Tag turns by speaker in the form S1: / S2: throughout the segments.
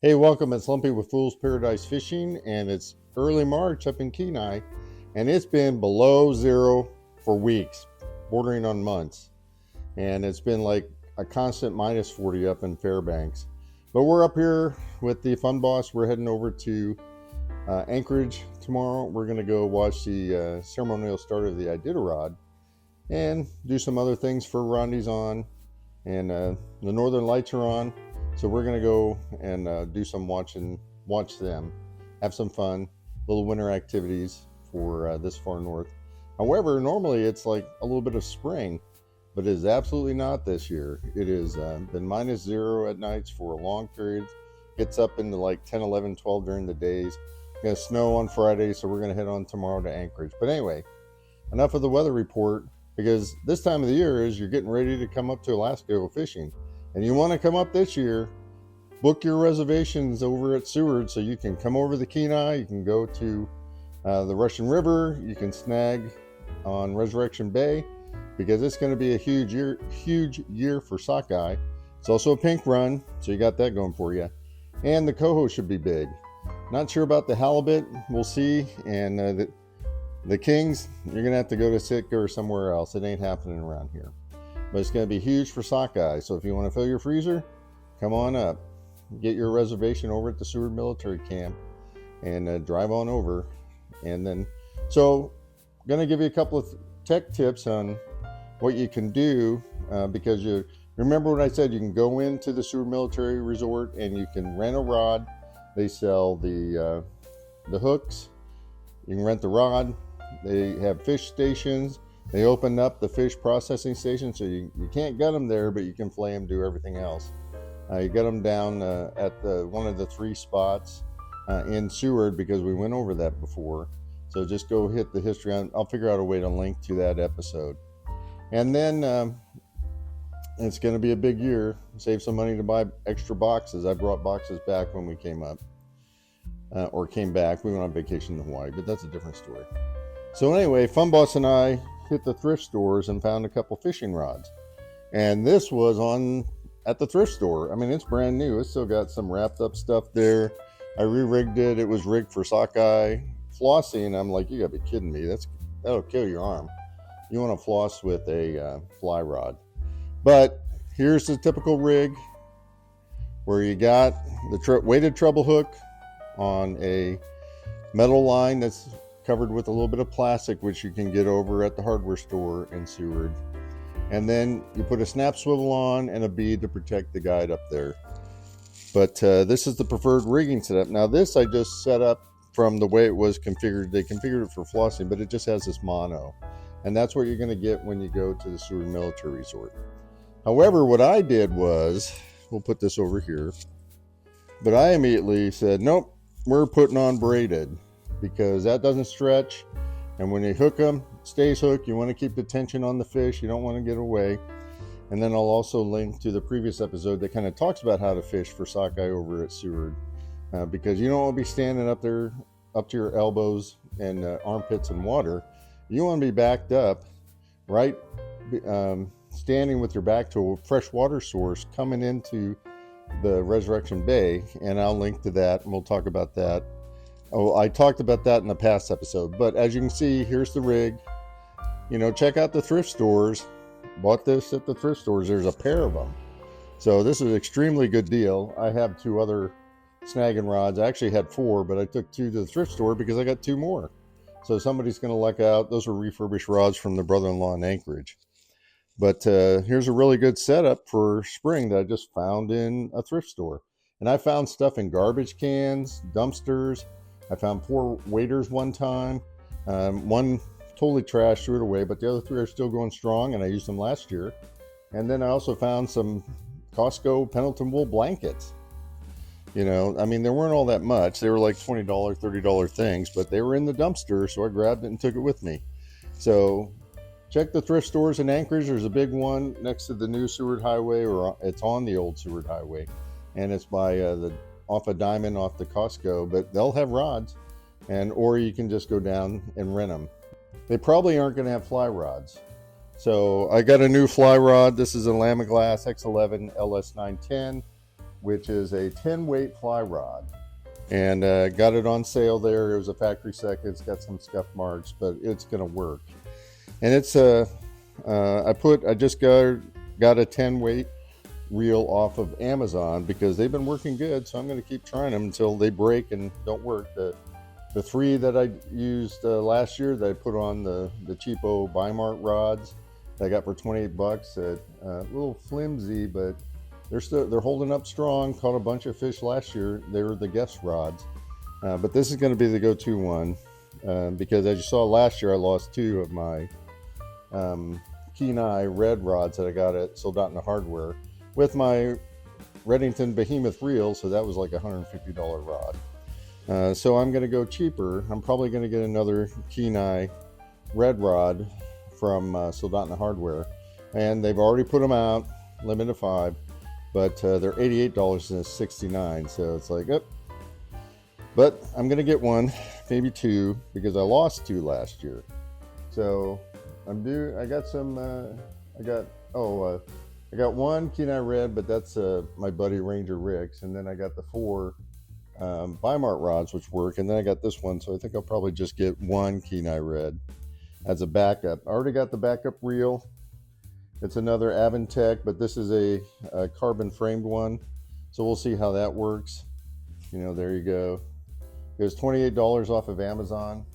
S1: Hey, welcome. It's Lumpy with Fool's Paradise Fishing, and it's early March up in Kenai, and it's been below zero for weeks, bordering on months. And it's been like a constant minus 40 up in Fairbanks. But we're up here with the Fun Boss. We're heading over to Anchorage tomorrow. We're going to go watch the ceremonial start of the Iditarod and do some other things for Rondi's on. And the Northern Lights are on. So we're going to go and do some watch them, have some fun, little winter activities for this far north. However, normally it's like a little bit of spring, but it is absolutely not this year. It has been minus zero at nights for a long period. Gets up into like 10, 11, 12 during the days. Going to snow on Friday, so we're going to head on tomorrow to Anchorage. But anyway, enough of the weather report, because this time of the year is you're getting ready to come up to Alaska to go fishing. And you want to come up this year, book your reservations over at Seward so you can come over the Kenai. You can go to the Russian River. You can snag on Resurrection Bay, because it's going to be a huge year for sockeye. It's also a pink run, so you got that going for you. And the coho should be big. Not sure about the halibut. We'll see. And the kings, you're going to have to go to Sitka or somewhere else. It ain't happening around here. But it's going to be huge for sockeye. So if you want to fill your freezer, come on up. Get your reservation over at the Seward Military Camp and drive on over. And then, so I'm going to give you a couple of tech tips on what you can do, because you remember what I said, you can go into the Seward Military Resort and you can rent a rod. They sell the hooks. You can rent the rod. They have fish stations. They opened up the fish processing station, so you can't gut them there, but you can flay them, do everything else. You get them down at one of the three spots in Seward, because we went over that before. So just go hit the history on. I'll figure out a way to link to that episode. And then it's going to be a big year. Save some money to buy extra boxes. I brought boxes back when we came up, or came back. We went on vacation in Hawaii, but that's a different story. So anyway, Fun Boss and I hit the thrift stores and found a couple fishing rods. And this was at the thrift store. I mean, it's brand new. It's still got some wrapped up stuff there. I re-rigged it. It was rigged for sockeye flossing. I'm like, you gotta be kidding me. That'll kill your arm. You want to floss with a fly rod. But here's the typical rig, where you got the weighted treble hook on a metal line that's covered with a little bit of plastic, which you can get over at the hardware store in Seward. And then you put a snap swivel on and a bead to protect the guide up there. But this is the preferred rigging setup. Now this I just set up from the way it was configured. They configured it for flossing, but it just has this mono. And that's what you're going to get when you go to the Seward Military Resort. However, what I did was, we'll put this over here, but I immediately said, nope, we're putting on braided, because that doesn't stretch. And when you hook them, it stays hooked. You want to keep the tension on the fish. You don't want to get away. And then I'll also link to the previous episode that kind of talks about how to fish for sockeye over at Seward, because you don't want to be standing up there up to your elbows and armpits in water. You want to be backed up, right, standing with your back to a fresh water source coming into the Resurrection Bay. And I'll link to that, and we'll talk about that. Oh, I talked about that in the past episode. But as you can see, here's the rig. Check out the thrift stores. Bought this at the thrift stores. There's a pair of them. So this is an extremely good deal. I have two other snagging rods. I actually had four, but I took two to the thrift store because I got two more. So somebody's going to luck out. Those were refurbished rods from the brother-in-law in Anchorage. But here's a really good setup for spring that I just found in a thrift store. And I found stuff in garbage cans, dumpsters. I found 4 waders one time. One totally trashed, threw it away, but the other 3 are still going strong, and I used them last year. And then I also found some Costco Pendleton wool blankets. I mean, they weren't all that much. They were like $20, $30 things, but they were in the dumpster, so I grabbed it and took it with me. So check the thrift stores in Anchorage. There's a big one next to the new Seward Highway, or it's on the old Seward Highway, and it's by off a Diamond off the Costco, but they'll have rods, or you can just go down and rent them. They probably aren't going to have fly rods. So I got a new fly rod. This is a Lamiglass X11 LS910. which is a 10 weight fly rod. And got it on sale there. It was a factory second. It's got some scuff marks, but it's gonna work. And it's I just got a 10 weight reel off of Amazon because they've been working good, so I'm going to keep trying them until they break and don't work. The three that I used last year that I put on the cheapo Bi-Mart rods that I got for 28 bucks, a little flimsy, but they're holding up strong. Caught a bunch of fish last year. They were the guest rods, but this is going to be the go-to one because as you saw last year, I lost two of my Kenai red rods that I got at Sold Out in the Hardware with my Redington Behemoth reel, so that was like a $150 rod. So I'm going to go cheaper. I'm probably going to get another Kenai red rod from Sold Out in the Hardware, and they've already put them out, limit of 5, but they're $88 and it's $69, so it's like, but I'm going to get one, maybe two, because I lost two last year. So I got one Kenai red, but that's my buddy Ranger Rick's, and then I got the 4 Bi-Mart rods which work, and then I got this one, so I think I'll probably just get one Kenai red as a backup. I already got the backup reel. It's another Aventech, but this is a carbon framed one, so we'll see how that works. There you go. It was $28 off of Amazon.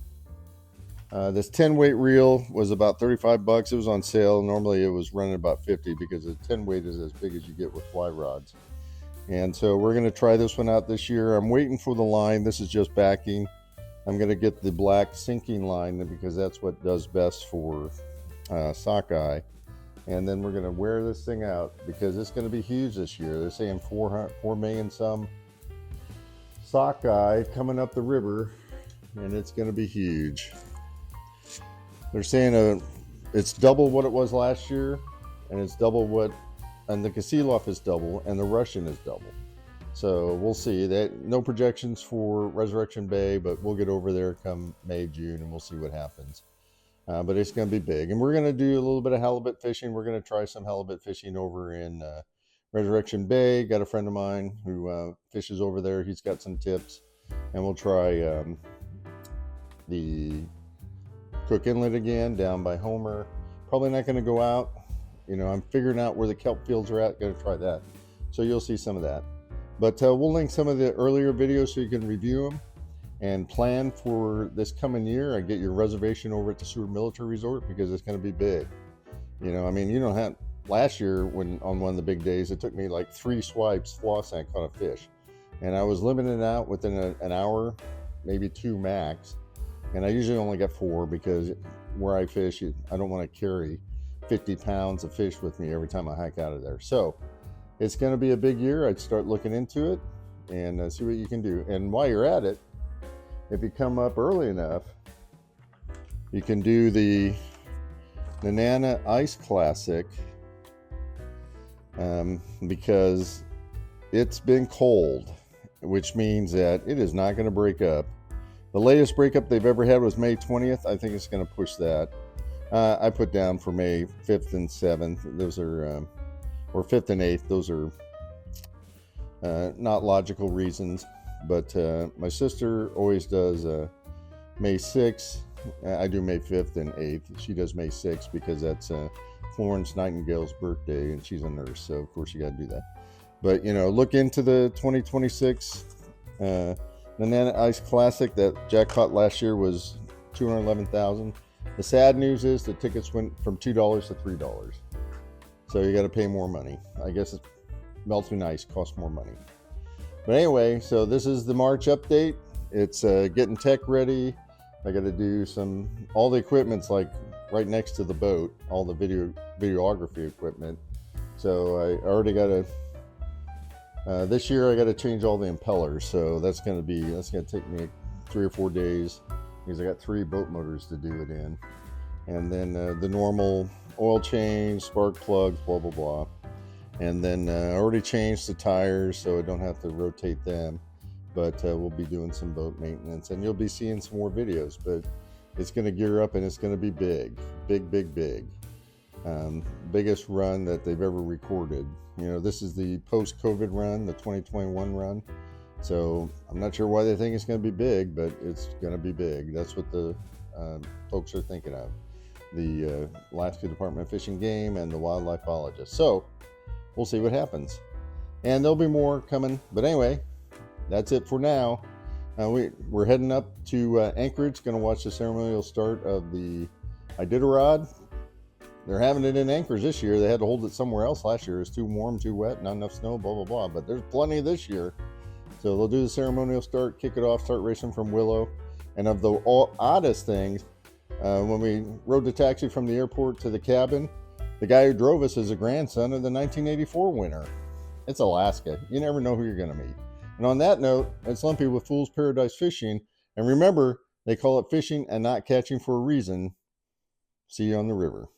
S1: This 10 weight reel was about 35 bucks. It was on sale. Normally it was running about 50 because the 10 weight is as big as you get with fly rods. And so we're going to try this one out this year. I'm waiting for the line. This is just backing. I'm going to get the black sinking line because that's what does best for sockeye. And then we're going to wear this thing out because it's going to be huge this year. They're saying 4 million some sockeye coming up the river, and it's going to be huge. They're saying it's double what it was last year, and it's double and the Kasilof is double, and the Russian is double. So we'll see. No projections for Resurrection Bay, but we'll get over there come May, June, and we'll see what happens. But it's going to be big, and we're going to do a little bit of halibut fishing. We're going to try some halibut fishing over in Resurrection Bay. Got a friend of mine who fishes over there. He's got some tips, and we'll try the Cook Inlet again down by Homer. Probably not going to go out. I'm figuring out where the kelp fields are at. Going to try that. So you'll see some of that. But we'll link some of the earlier videos so you can review them and plan for this coming year. I get your reservation over at the Seward Military Resort because it's going to be big. You don't have. Last year, when on one of the big days, it took me like 3 swipes floss and I caught a fish, and I was limited out within an hour, maybe 2 max. And I usually only get 4 because where I fish, I don't want to carry 50 pounds of fish with me every time I hike out of there. So it's going to be a big year. I'd start looking into it and see what you can do. And while you're at it, if you come up early enough, you can do the Nenana Ice Classic because it's been cold, which means that it is not going to break up. The latest breakup they've ever had was May 20th. I think it's going to push that. I put down for May 5th and 7th. Those are, or 5th and 8th. Those are not logical reasons. But my sister always does May 6th. I do May 5th and 8th. She does May 6th because that's Florence Nightingale's birthday, and she's a nurse. So, of course, you got to do that. But, look into the 2026 Nenana Ice Classic. That jackpot last year was $211,000. The sad news is the tickets went from $2 to $3. So you got to pay more money. I guess melting ice costs more money. But anyway, so this is the March update. It's getting tech ready. I got to do all the equipment's like right next to the boat, all the videography equipment. So I already got this year I got to change all the impellers. So that's going to take me 3 or 4 days because I got 3 boat motors to do it in. And then the normal oil change, spark plugs, blah, blah, blah. And then I already changed the tires so I don't have to rotate them. But we'll be doing some boat maintenance, and you'll be seeing some more videos. But it's going to gear up, and it's going to be big, big, big, big. Biggest run that they've ever recorded. This is the post-COVID run, the 2021 run. So I'm not sure why they think it's going to be big, but it's going to be big. That's what the folks are thinking of. The Alaska Department of Fish and Game and the wildlife biologist. So we'll see what happens. And there'll be more coming. But anyway, that's it for now. We're heading up to Anchorage, going to watch the ceremonial start of the Iditarod. They're having it in Anchorage this year. They had to hold it somewhere else last year. It's too warm, too wet, not enough snow, blah, blah, blah. But there's plenty this year. So they'll do the ceremonial start, kick it off, start racing from Willow. And of the oddest things, when we rode the taxi from the airport to the cabin, the guy who drove us is a grandson of the 1984 winner. It's Alaska. You never know who you're going to meet. And on that note, it's Lumpy with Fool's Paradise Fishing. And remember, they call it fishing and not catching for a reason. See you on the river.